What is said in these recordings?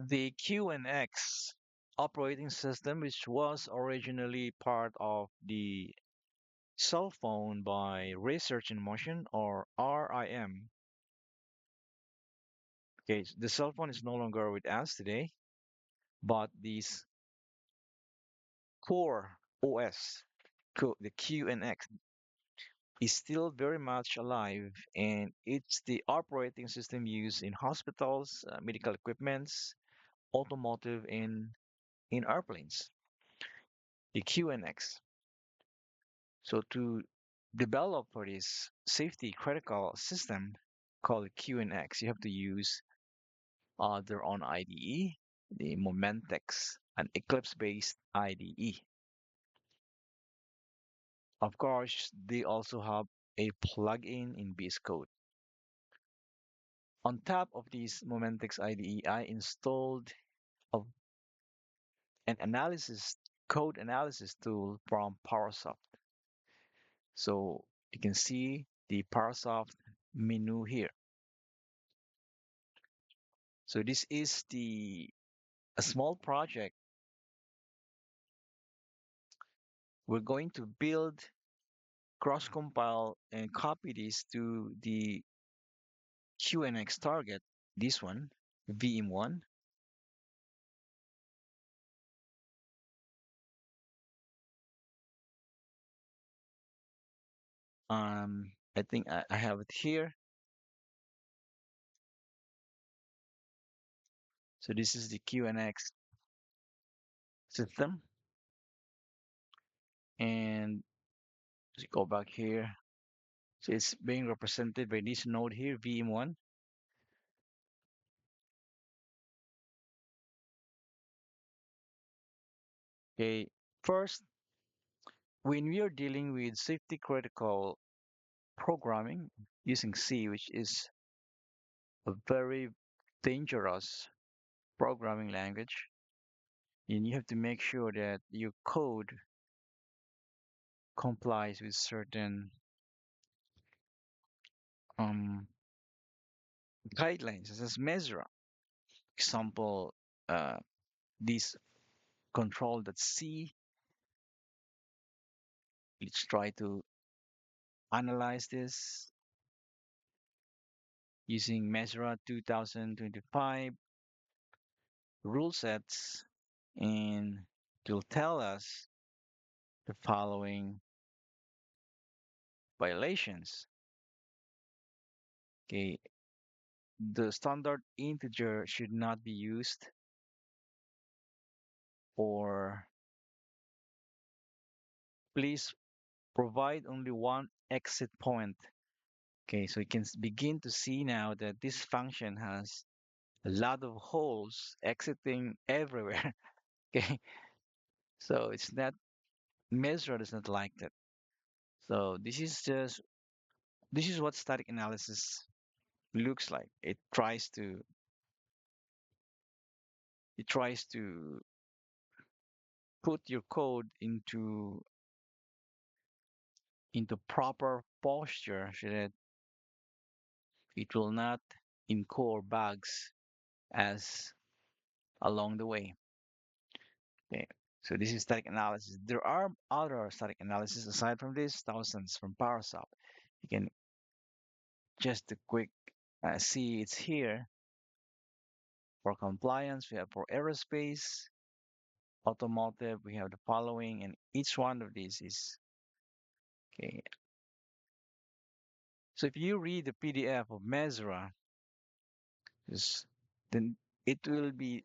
The QNX operating system, which was originally part of the cell phone by Research in Motion or RIM. Okay, the cell phone is no longer with us today, but this core OS, the QNX, is still very much alive, and it's the operating system used in hospitals, medical equipments, automotive, and in airplanes. The QNX. So to develop for this safety critical system called QNX, you have to use their own IDE, the Momentex, an Eclipse-based IDE. Of course, they also have a plugin in VS Code. On top of this Momentex IDE, I installed a, an analysis code analysis tool from PowerSoft. So you can see the PowerSoft menu here. So this is the a small project. We're going to build, cross-compile, and copy this to the QNX target, this one, VM1. I think I have it here. So this is the QNX system. And let's go back here. So it's being represented by this node here, VM1. Okay, first, when we are dealing with safety critical programming using C, which is a very dangerous programming language, and you have to make sure that your code complies with certain um, guidelines, such as Mesra. Example, uh, this control.c. Let's try to analyze this using Mesra 2025 rule sets, and it will tell us the following violations. Okay, the standard integer should not be used, or please provide only one exit point. Okay, so you can begin to see now that this function has a lot of holes exiting everywhere. Okay, so it's not Mesra does not like that. So this is what static analysis looks like. It tries to put your code into proper posture so that it will not incur bugs as along the way. Okay. So this is static analysis. There are other static analysis aside from this, thousands from PowerSoft. You can just a quick see it's here for compliance. We have for aerospace, automotive. We have the following, and each one of these is okay. So if you read the PDF of Mesra, then it will be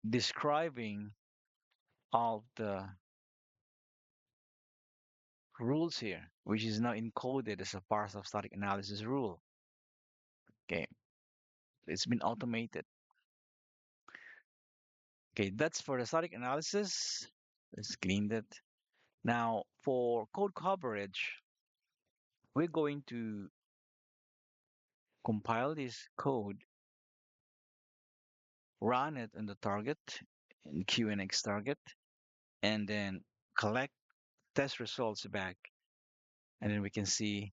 describing all the rules here, which is now encoded as a part of static analysis rule. Okay, it's been automated. Okay, that's for the static analysis. Let's clean that. Now, for code coverage, we're going to compile this code, run it on the target, in QNX target, and then collect test results back. And then we can see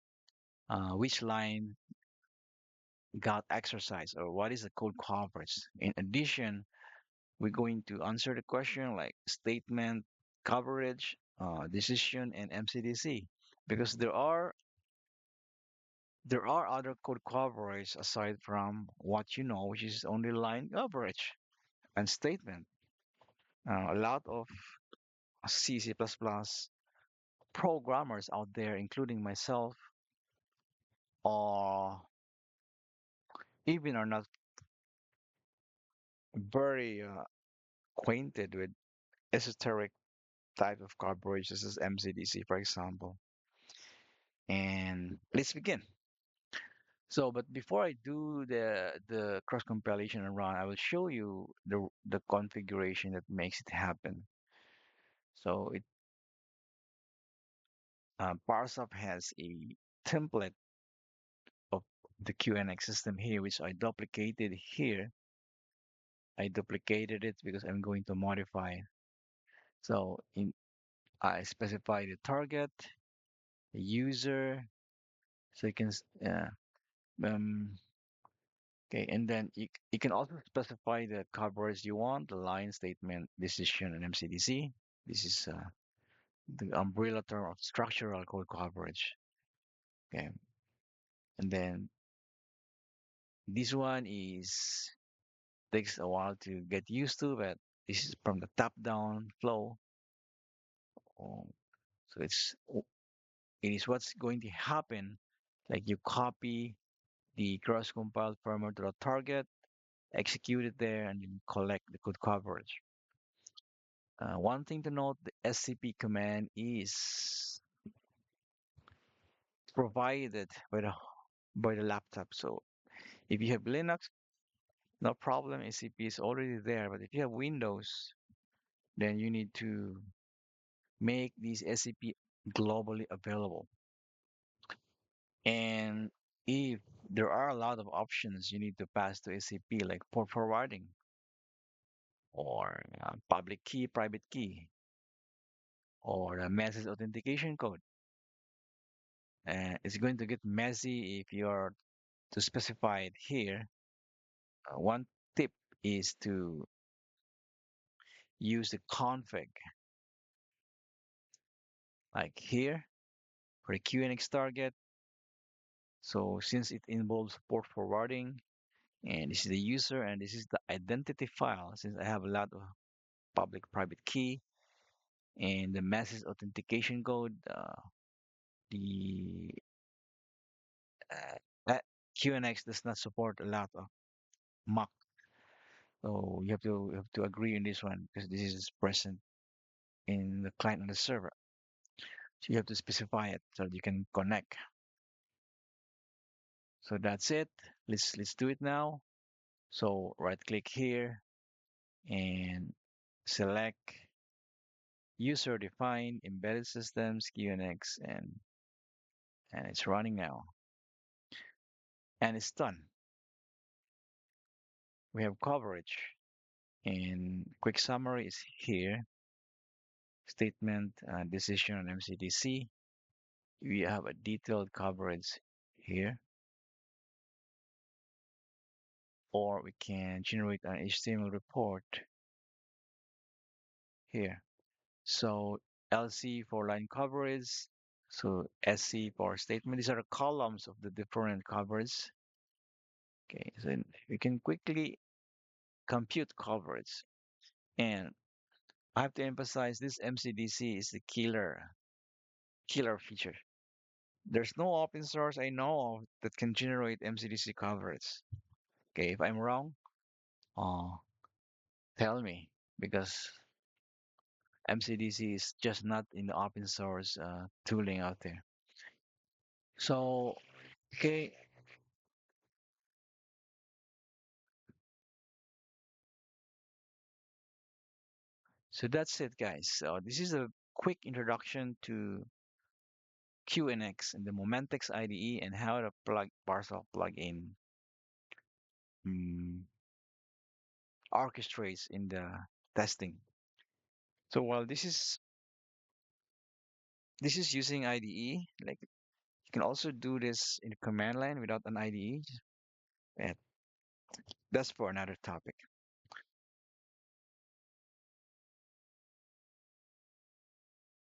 which line got exercised or what is the code coverage. In addition, We're going to answer the question like statement, coverage, decision, and MCDC, because there are other code coverage aside from what you know, which is only line coverage and statement. A lot of C, C++ programmers out there, including myself, are even are not very acquainted with esoteric type of coverage. This is MCDC, for example. And let's begin. So, but before I do the cross compilation and run, I will show you the configuration that makes it happen. So Parsop has a template of the QNX system here, which I duplicated here. I duplicated it because I'm going to modify. So I specify the target, the user, so you can um, okay, and then you can also specify the coverage you want, the line, statement, decision, and MCDC. This is the umbrella term of structural code coverage. Okay, and then this one is takes a while to get used to, but this is from the top-down flow. Oh, so it is what's going to happen. Like you copy the cross-compiled firmware to the target, execute it there, and then collect the code coverage. One thing to note, the SCP command is provided by the laptop. So if you have Linux, no problem, SCP is already there. But if you have Windows, then you need to make these SCP globally available. And if there are a lot of options you need to pass to SCP, like port forwarding or public key, private key, or a message authentication code. And it's going to get messy if you're to specify it here. One tip is to use the config, like here for the QNX target. So since it involves port forwarding, and this is the user, and this is the identity file, since I have a lot of public private key and the message authentication code, the that QNX does not support a lot of MAC. So you have to agree on this one because this is present in the client and the server. So you have to specify it so that you can connect. So that's it. Let's do it now. So right click here and select user defined embedded systems QNX, and it's running now. And it's done. We have coverage, and quick summary is here. Statement, decision on MCDC. We have a detailed coverage here, or we can generate an HTML report here. So LC for line coverage, so SC for statement. These are the columns of the different coverage. Okay, so we can quickly compute coverage. And I have to emphasize this MCDC is the killer feature. There's no open source I know of that can generate MCDC coverage. Okay, if I'm wrong, uh, tell me because MCDC is just not in the open source tooling out there. So, okay, so that's it, guys. So this is a quick introduction to QNX and the Momentex IDE and how to plug Parcel plugin um, orchestrates in the testing. So while this is using IDE, like you can also do this in the command line without an IDE. And that's for another topic.